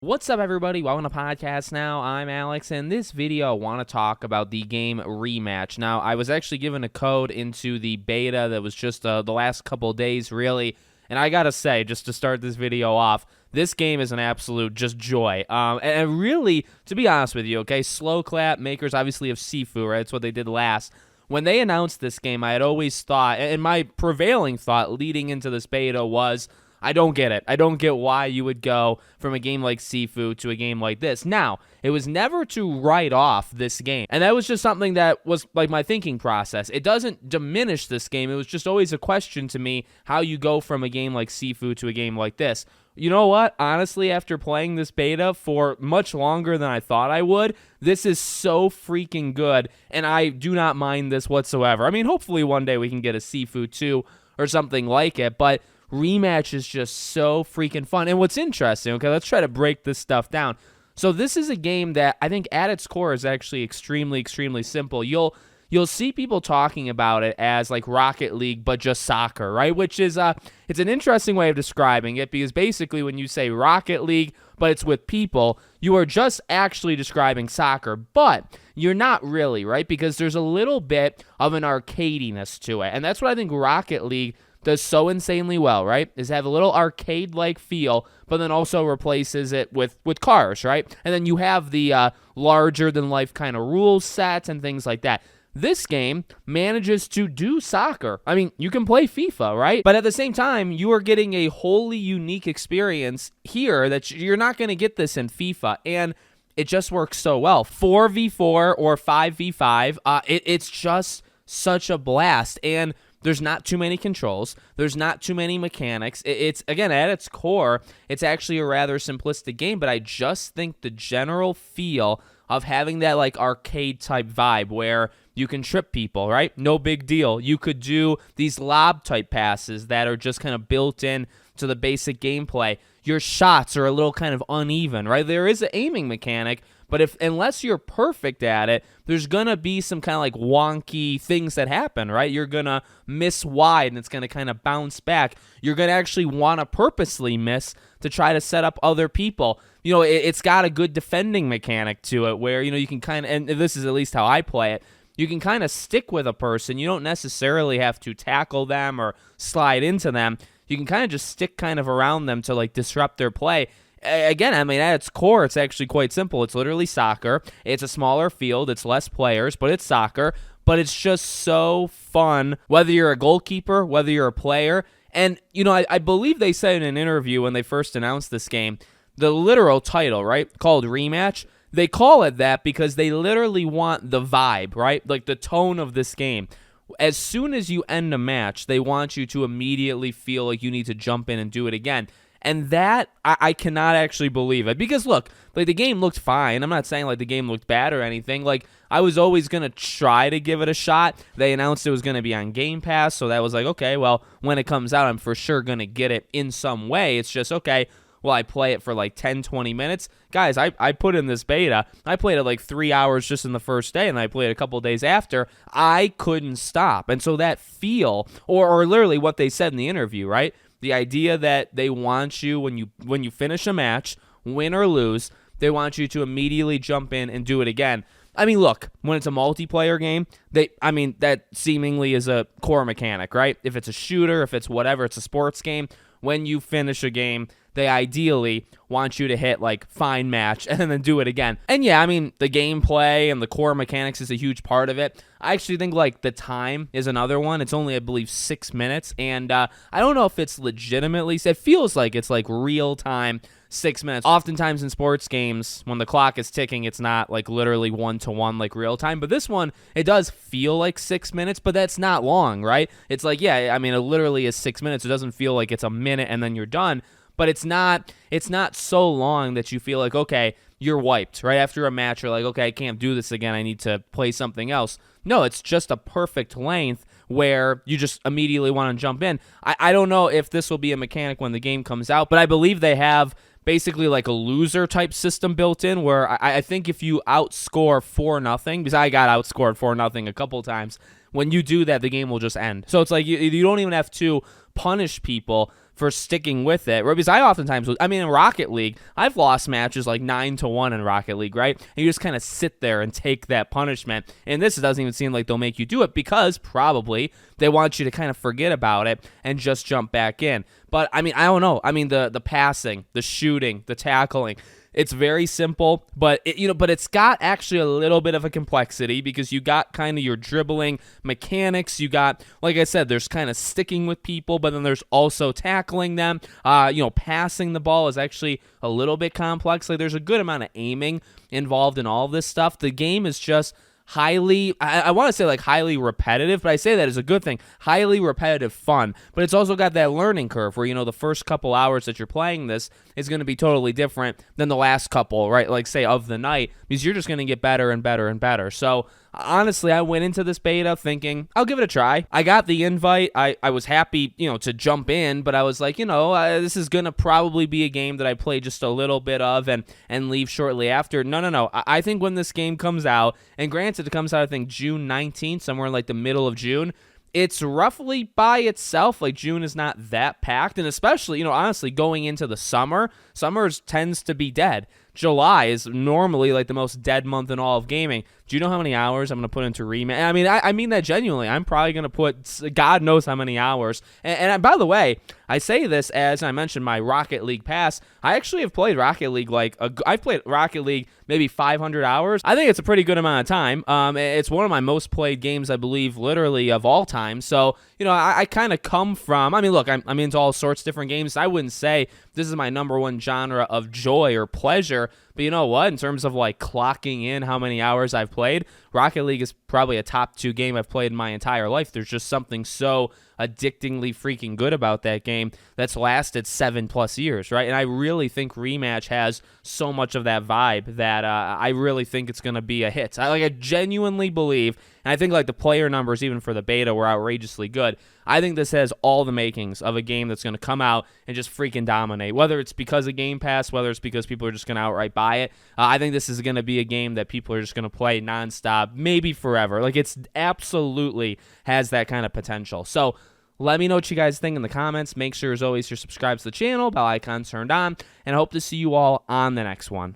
What's up, everybody? Welcome to Podcast Now. I'm Alex, and in this video, I want to talk about the game Rematch. Now, I was actually given a code into the beta that was just the last couple days, really, and I gotta say, just to start this video off, this game is an absolute just joy. And really, to be honest with you, okay, Sloclap, makers obviously of Sifu, right? That's what they did last. When they announced this game, I had always thought, and my prevailing thought leading into this beta was, I don't get it. I don't get why you would go from a game like Sifu to a game like this. Now, it was never to write off this game. And that was just something that was like my thinking process. It doesn't diminish this game. It was just always a question to me how you go from a game like Sifu to a game like this. You know what? Honestly, after playing this beta for much longer than I thought I would, this is so freaking good, and I do not mind this whatsoever. I mean, hopefully one day we can get a Sifu 2 or something like it, but Rematch is just so freaking fun. And what's interesting, okay, let's try to break this stuff down. So this is a game that I think at its core is actually extremely simple. You'll see people talking about it as like Rocket League, but just soccer, right? Which is it's an interesting way of describing it, because basically when you say Rocket League, but it's with people, you are just actually describing soccer, but you're not really, right? Because there's a little bit of an arcadiness to it, and that's what I think Rocket League does so insanely well, right? Is have a little arcade-like feel, but then also replaces it with cars, right? And then you have the larger-than-life kind of rule sets and things like that. This game manages to do soccer. I mean, you can play FIFA, right? But at the same time, you are getting a wholly unique experience here that you're not going to get this in FIFA, and it just works so well. 4v4 or 5v5, it's just such a blast, and there's not too many controls. There's not too many mechanics. It's, again, at its core, it's actually a rather simplistic game, but I just think the general feel of having that, like, arcade-type vibe where you can trip people, right? No big deal. You could do these lob-type passes that are just kind of built in to the basic gameplay. Your shots are a little kind of uneven, right? There is an aiming mechanic, but unless you're perfect at it, there's going to be some kind of like wonky things that happen, right? You're going to miss wide and it's going to kind of bounce back. You're going to actually want to purposely miss to try to set up other people. You know, it's got a good defending mechanic to it where, you know, you can kind of, and this is at least how I play it, you can kind of stick with a person. You don't necessarily have to tackle them or slide into them. You can kind of just stick kind of around them to like disrupt their play. Again, I mean, at its core, it's actually quite simple. It's literally soccer. It's a smaller field. It's less players, but it's soccer. But it's just so fun, whether you're a goalkeeper, whether you're a player. And, you know, I believe they said in an interview when they first announced this game, the literal title, right, called Rematch, they call it that because they literally want the vibe, right, like the tone of this game. As soon as you end a match, they want you to immediately feel like you need to jump in and do it again. And that, I cannot actually believe it. Because, look, like, the game looked fine. I'm not saying, like, the game looked bad or anything. Like, I was always going to try to give it a shot. They announced it was going to be on Game Pass, so that was like, okay, well, when it comes out, I'm for sure going to get it in some way. It's just, okay, well, I play it for, like, 10, 20 minutes. Guys, I put in this beta. I played it, like, 3 hours just in the first day, and I played it a couple days after. I couldn't stop. And so that feel, or literally what they said in the interview, right? The idea that they want you, when you finish a match, win or lose, they want you to immediately jump in and do it again. I mean, look, when it's a multiplayer game, that seemingly is a core mechanic, right? If it's a shooter, if it's whatever, it's a sports game, when you finish a game, they ideally want you to hit, like, fine match and then do it again. And yeah, I mean, the gameplay and the core mechanics is a huge part of it. I actually think, like, the time is another one. It's only, I believe, 6 minutes. And I don't know if it's legitimately, it feels like it's, like, real time 6 minutes. Oftentimes in sports games, when the clock is ticking, it's not, like, literally one-to-one, like, real time. But this one, it does feel like 6 minutes, but that's not long, right? It's like, yeah, I mean, it literally is 6 minutes. It doesn't feel like it's a minute and then you're done. But it's not so long that you feel like, okay, you're wiped. Right after a match, you're like, okay, I can't do this again. I need to play something else. No, it's just a perfect length where you just immediately want to jump in. I don't know if this will be a mechanic when the game comes out, but I believe they have basically like a loser type system built in where I think if you outscore 4-0, because I got outscored 4-0 a couple times, when you do that, the game will just end. So it's like you don't even have to punish people for sticking with it, right? Because I oftentimes, I mean, in Rocket League, I've lost matches like 9-1 in Rocket League, right? And you just kind of sit there and take that punishment. And this doesn't even seem like they'll make you do it because probably they want you to kind of forget about it and just jump back in. But I mean, I don't know. I mean, the passing, the shooting, the tackling. It's very simple, but but it's got actually a little bit of a complexity because you got kind of your dribbling mechanics. You got, like I said, there's kind of sticking with people, but then there's also tackling them. Passing the ball is actually a little bit complex. Like there's a good amount of aiming involved in all of this stuff. The game is just highly, I want to say like highly repetitive, but I say that as a good thing. Highly repetitive fun, but it's also got that learning curve where, the first couple hours that you're playing this is going to be totally different than the last couple, right? Like say of the night, because you're just going to get better and better and better. So honestly, I went into this beta thinking, I'll give it a try. I got the invite. I was happy, to jump in, but I was like, this is going to probably be a game that I play just a little bit of and leave shortly after. No. I think when this game comes out, and granted it comes out, I think June 19th, somewhere in like the middle of June, it's roughly by itself. Like June is not that packed, and especially, honestly, going into the summer tends to be dead. July is normally like the most dead month in all of gaming. Do you know how many hours I'm going to put into Rematch? I mean, I mean that genuinely. I'm probably going to put God knows how many hours. And by the way, I say this as I mentioned my Rocket League pass. I actually have played Rocket League I've played Rocket League maybe 500 hours. I think it's a pretty good amount of time. It's one of my most played games, I believe, literally of all time. So, I kind of come from, I mean, look, I'm into all sorts of different games. I wouldn't say this is my number one genre of joy or pleasure. But you know what? In terms of like clocking in how many hours I've played, Rocket League is probably a top 2 game I've played in my entire life. There's just something so addictingly freaking good about that game that's lasted 7+ years, right? And I really think Rematch has so much of that vibe that I really think it's going to be a hit. I genuinely believe, and I think like the player numbers even for the beta were outrageously good. I think this has all the makings of a game that's going to come out and just freaking dominate, whether it's because of Game Pass, whether it's because people are just going to outright buy it. I think this is going to be a game that people are just going to play nonstop, maybe forever. Like it's absolutely has that kind of potential. So let me know what you guys think in the comments. Make sure, as always, you're subscribed to the channel, bell icon turned on, and I hope to see you all on the next one.